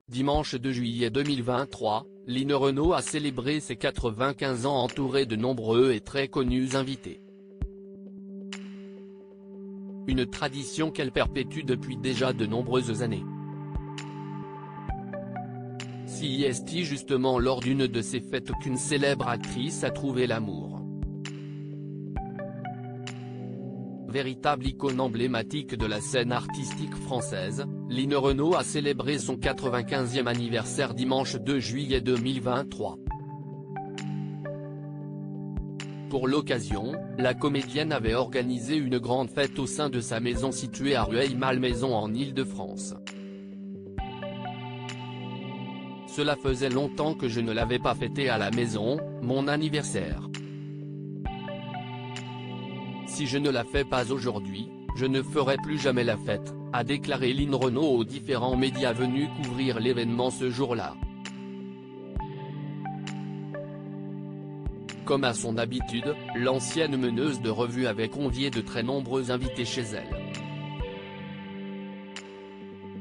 Dimanche 2 juillet 2023, Line Renaud a célébré ses 95 ans entourée de nombreux et très connus invités. Une tradition qu'elle perpétue depuis déjà de nombreuses années. Si est justement lors d'une de ces fêtes qu'une célèbre actrice a trouvé l'amour. Véritable icône emblématique de la scène artistique française, Line Renaud a célébré son 95e anniversaire dimanche 2 juillet 2023. Pour l'occasion, la comédienne avait organisé une grande fête au sein de sa maison située à Rueil-Malmaison en Île-de-France. Cela faisait longtemps que je ne l'avais pas fêté à la maison, mon anniversaire. Si je ne la fais pas aujourd'hui, je ne ferai plus jamais la fête, a déclaré Line Renaud aux différents médias venus couvrir l'événement ce jour-là. Comme à son habitude, l'ancienne meneuse de revue avait convié de très nombreux invités chez elle.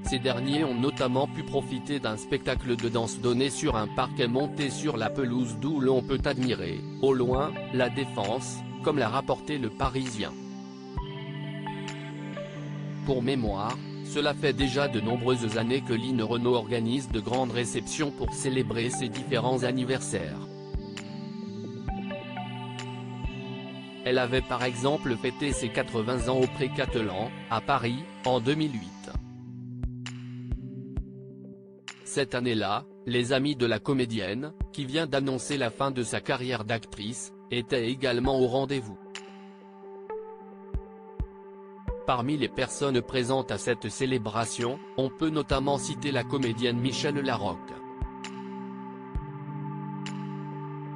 Ces derniers ont notamment pu profiter d'un spectacle de danse donné sur un parquet monté sur la pelouse d'où l'on peut admirer, au loin, la Défense, comme l'a rapporté Le Parisien. Pour mémoire, cela fait déjà de nombreuses années que Line Renaud organise de grandes réceptions pour célébrer ses différents anniversaires. Elle avait par exemple fêté ses 80 ans au Pré-Catelan, à Paris, en 2008. Cette année-là, les amis de la comédienne, qui vient d'annoncer la fin de sa carrière d'actrice, étaient également au rendez-vous. Parmi les personnes présentes à cette célébration, on peut notamment citer la comédienne Michèle Larocque.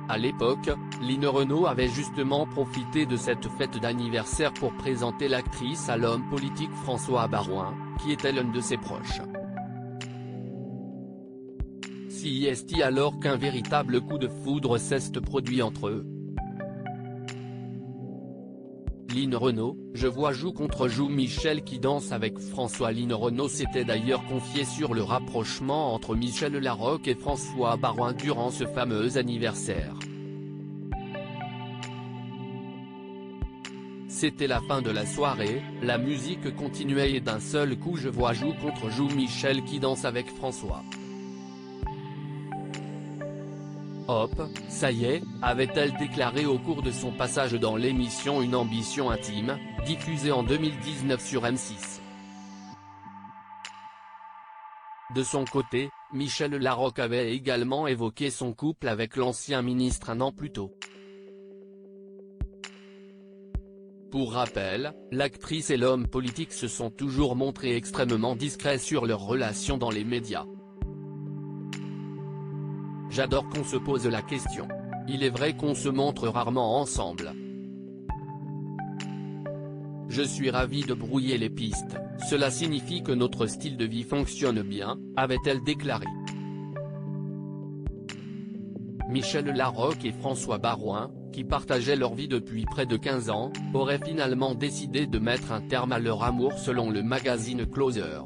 À l'époque, Line Renaud avait justement profité de cette fête d'anniversaire pour présenter l'actrice à l'homme politique François Baroin, qui était l'un de ses proches. Si est alors qu'un véritable coup de foudre s'est produit entre eux. Line Renaud, je vois joue contre joue Michèle qui danse avec François. Line Renaud s'était d'ailleurs confié sur le rapprochement entre Michèle Larocque et François Baroin durant ce fameux anniversaire. C'était la fin de la soirée, la musique continuait et d'un seul coup je vois joue contre joue Michèle qui danse avec François. Hop, ça y est, avait-elle déclaré au cours de son passage dans l'émission Une ambition intime, diffusée en 2019 sur M6. De son côté, Michèle Larocque avait également évoqué son couple avec l'ancien ministre un an plus tôt. Pour rappel, l'actrice et l'homme politique se sont toujours montrés extrêmement discrets sur leur relation dans les médias. J'adore qu'on se pose la question. Il est vrai qu'on se montre rarement ensemble. Je suis ravi de brouiller les pistes, cela signifie que notre style de vie fonctionne bien, avait-elle déclaré. Michèle Larocque et François Baroin, qui partageaient leur vie depuis près de 15 ans, auraient finalement décidé de mettre un terme à leur amour selon le magazine Closer.